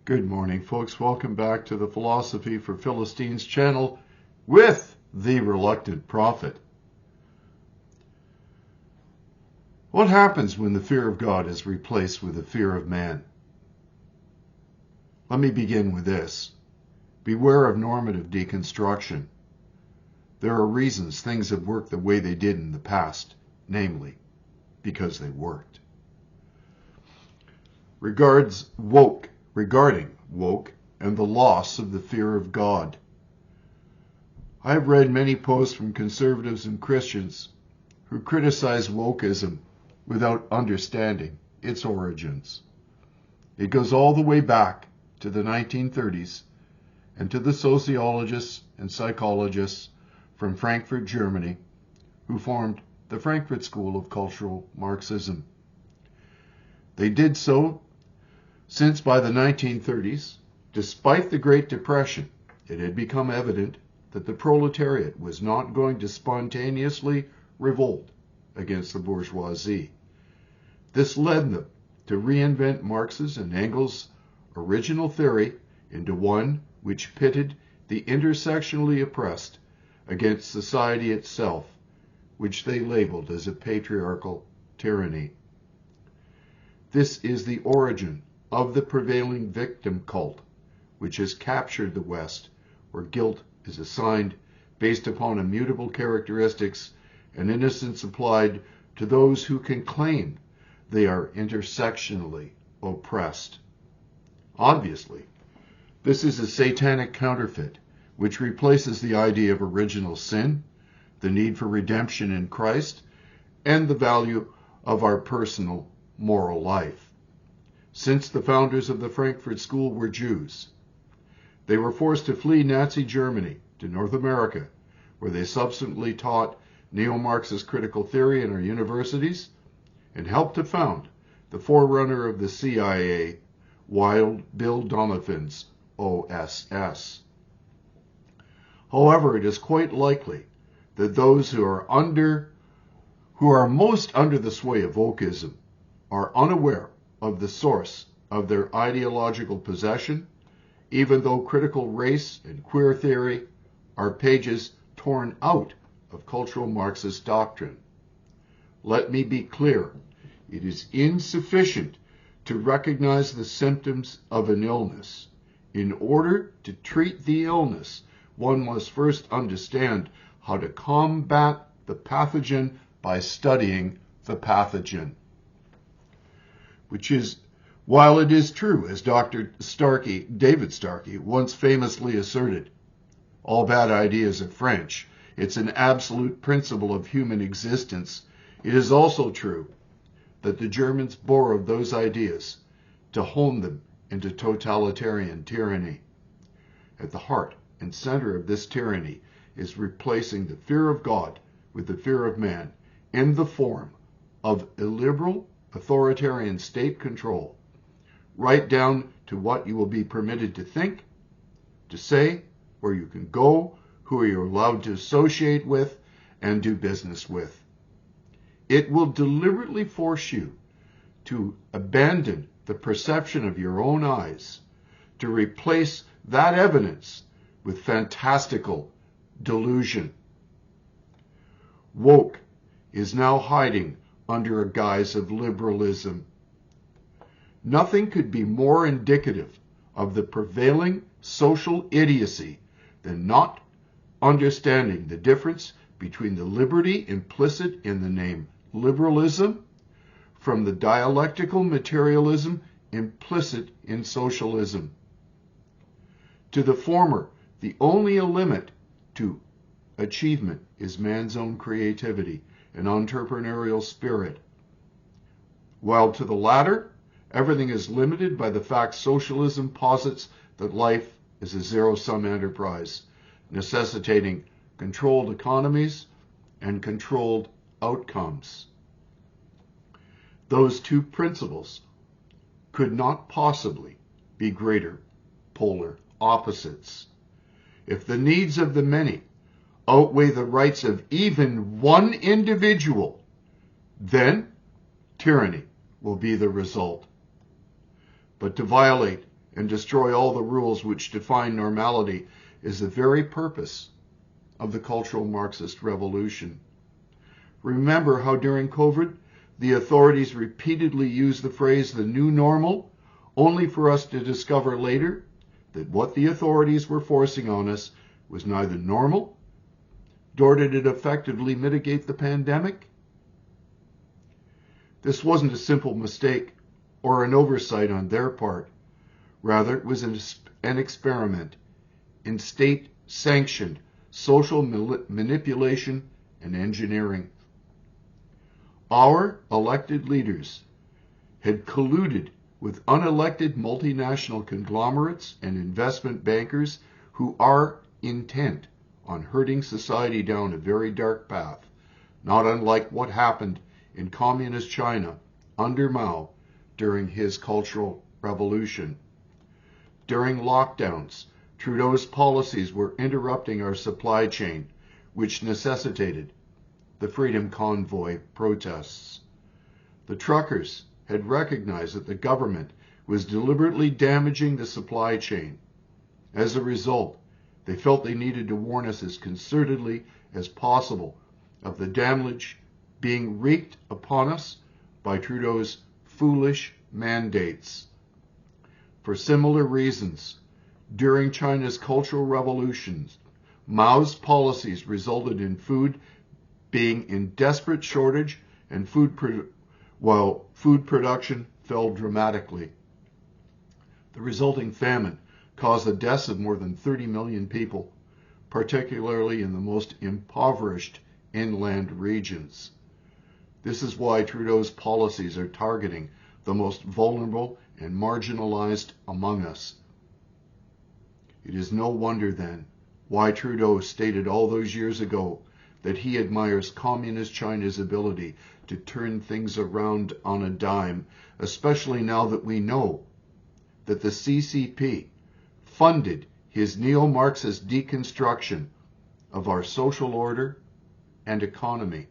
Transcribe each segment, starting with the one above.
Good morning, folks. Welcome back to the Philosophy for Philistines channel with the Reluctant Prophet. What happens when the fear of God is replaced with the fear of man? Let me begin with this. Beware of normative deconstruction. There are reasons things have worked the way they did in the past, namely, because they worked. Regarding woke and the loss of the fear of God. I have read many posts from conservatives and Christians who criticize wokeism without understanding its origins. It goes all the way back to the 1930s and to the sociologists and psychologists from Frankfurt, Germany, who formed the Frankfurt School of Cultural Marxism. They did so since by the 1930s, despite the Great Depression, it had become evident that the proletariat was not going to spontaneously revolt against the bourgeoisie. This led them to reinvent Marx's and Engels' original theory into one which pitted the intersectionally oppressed against society itself, which they labeled as a patriarchal tyranny. This is the origin of the prevailing victim cult, which has captured the West, where guilt is assigned based upon immutable characteristics and innocence applied to those who can claim they are intersectionally oppressed. Obviously, this is a satanic counterfeit, which replaces the idea of original sin, the need for redemption in Christ, and the value of our personal moral life. Since the founders of the Frankfurt School were Jews, they were forced to flee Nazi Germany to North America, where they subsequently taught neo-Marxist critical theory in our universities and helped to found the forerunner of the CIA, Wild Bill Donovan's OSS. However, it is quite likely that those who are most under the sway of wokeism are unaware of the source of their ideological possession, even though critical race and queer theory are pages torn out of cultural Marxist doctrine. Let me be clear, it is insufficient to recognize the symptoms of an illness. In order to treat the illness, one must first understand how to combat the pathogen by studying the pathogen. Which is, while it is true, as Dr. David Starkey once famously asserted, all bad ideas are French. It's an absolute principle of human existence. It is also true that the Germans borrowed those ideas to hone them into totalitarian tyranny. At the heart and center of this tyranny is replacing the fear of God with the fear of man in the form of illiberal authoritarian state control, right down to what you will be permitted to think, to say, where you can go, who you're allowed to associate with and do business with. It will deliberately force you to abandon the perception of your own eyes, to replace that evidence with fantastical delusion. Woke is now hiding under a guise of liberalism. Nothing could be more indicative of the prevailing social idiocy than not understanding the difference between the liberty implicit in the name liberalism from the dialectical materialism implicit in socialism. To the former, the only limit to achievement is man's own creativity and entrepreneurial spirit, while to the latter, everything is limited by the fact socialism posits that life is a zero-sum enterprise, necessitating controlled economies and controlled outcomes. Those two principles could not possibly be greater polar opposites. If the needs of the many outweigh the rights of even one individual, then tyranny will be the result. But to violate and destroy all the rules which define normality is the very purpose of the cultural Marxist revolution. Remember how during COVID, the authorities repeatedly used the phrase the new normal, only for us to discover later that what the authorities were forcing on us was neither normal, nor did it effectively mitigate the pandemic? This wasn't a simple mistake or an oversight on their part. Rather, it was an experiment in state-sanctioned social manipulation and engineering. Our elected leaders had colluded with unelected multinational conglomerates and investment bankers who are intent on herding society down a very dark path, not unlike what happened in communist China under Mao during his cultural revolution. During lockdowns, Trudeau's policies were interrupting our supply chain, which necessitated the Freedom Convoy protests. The truckers had recognized that the government was deliberately damaging the supply chain. As a result, they felt they needed to warn us as concertedly as possible of the damage being wreaked upon us by Trudeau's foolish mandates. For similar reasons, during China's Cultural Revolutions, Mao's policies resulted in food being in desperate shortage and while food production fell dramatically. The resulting famine caused the deaths of more than 30 million people, particularly in the most impoverished inland regions. This is why Trudeau's policies are targeting the most vulnerable and marginalized among us. It is no wonder then why Trudeau stated all those years ago that he admires Communist China's ability to turn things around on a dime, especially now that we know that the CCP funded his neo-Marxist deconstruction of our social order and economy.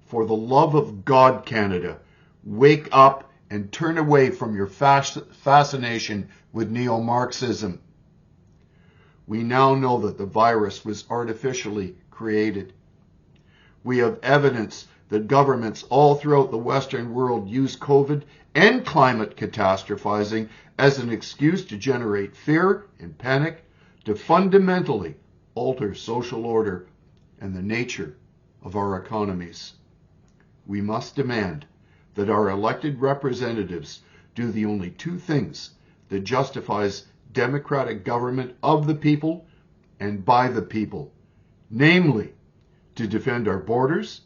For the love of God, Canada, wake up and turn away from your fascination with neo-Marxism. We now know that the virus was artificially created. We have evidence that governments all throughout the Western world use COVID and climate catastrophizing as an excuse to generate fear and panic, to fundamentally alter social order and the nature of our economies. We must demand that our elected representatives do the only two things that justifies democratic government of the people and by the people, namely, to defend our borders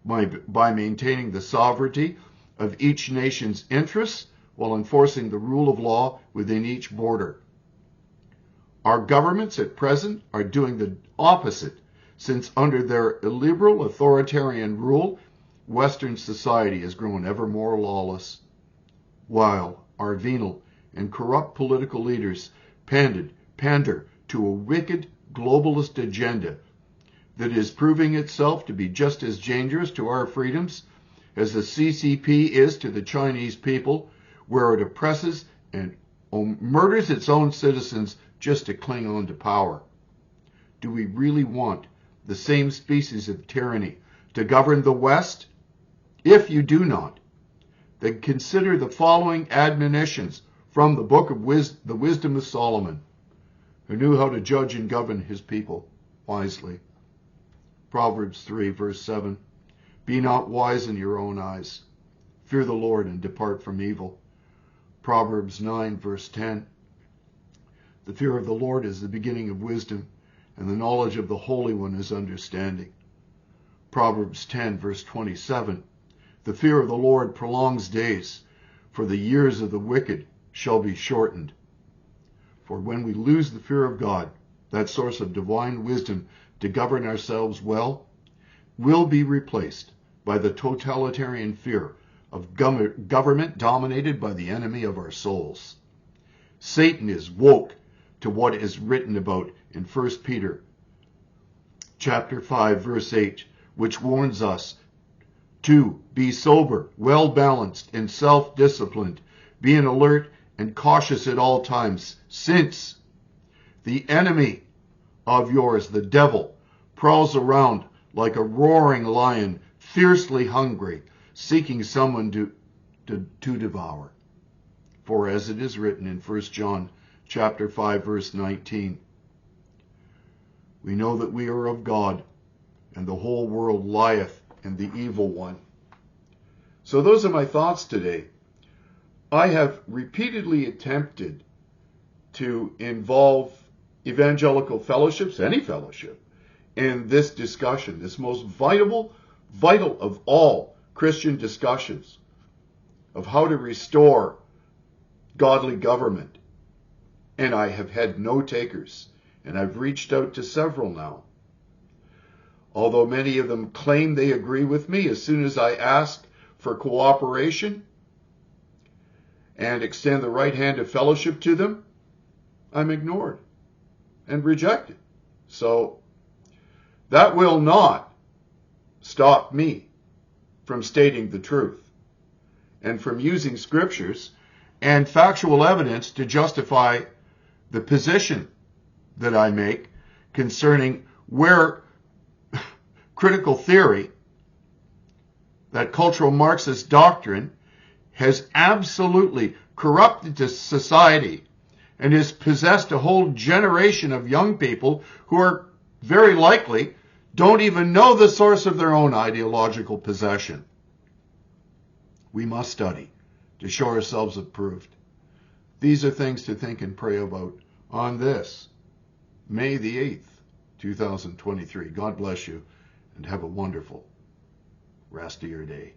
by maintaining the sovereignty of each nation's interests while enforcing the rule of law within each border. Our governments at present are doing the opposite, since under their illiberal authoritarian rule, Western society has grown ever more lawless, while our venal and corrupt political leaders pander to a wicked globalist agenda that is proving itself to be just as dangerous to our freedoms as the CCP is to the Chinese people, where it oppresses and murders its own citizens just to cling on to power. Do we really want the same species of tyranny to govern the West? If you do not, then consider the following admonitions from the book of the Wisdom of Solomon, who knew how to judge and govern his people wisely. Proverbs 3, verse 7. Be not wise in your own eyes. Fear the Lord and depart from evil. Proverbs 9, verse 10. The fear of the Lord is the beginning of wisdom, and the knowledge of the Holy One is understanding. Proverbs 10, verse 27. The fear of the Lord prolongs days, for the years of the wicked shall be shortened. For when we lose the fear of God, that source of divine wisdom to govern ourselves well, will be replaced by the totalitarian fear of government dominated by the enemy of our souls. Satan is woke to what is written about in 1 Peter chapter 5, verse 8, which warns us to be sober, well-balanced, and self-disciplined, being alert and cautious at all times, since the enemy of yours, the devil, prowls around like a roaring lion, fiercely hungry, seeking someone to devour. For as it is written in 1 John chapter 5, verse 19, we know that we are of God, and the whole world lieth in the evil one. So those are my thoughts today. I have repeatedly attempted to involve evangelical fellowships, any fellowship, in this discussion, this most vital of all Christian discussions of how to restore godly government. And I have had no takers, and I've reached out to several now. Although many of them claim they agree with me, as soon as I ask for cooperation and extend the right hand of fellowship to them, I'm ignored and rejected. So that will not stop me from stating the truth and from using scriptures and factual evidence to justify the position that I make concerning where critical theory, that cultural Marxist doctrine, has absolutely corrupted the society and has possessed a whole generation of young people who are very likely don't even know the source of their own ideological possession. We must study to show ourselves approved. These are things to think and pray about on this May the 8th, 2023. God bless you and have a wonderful rest of your day.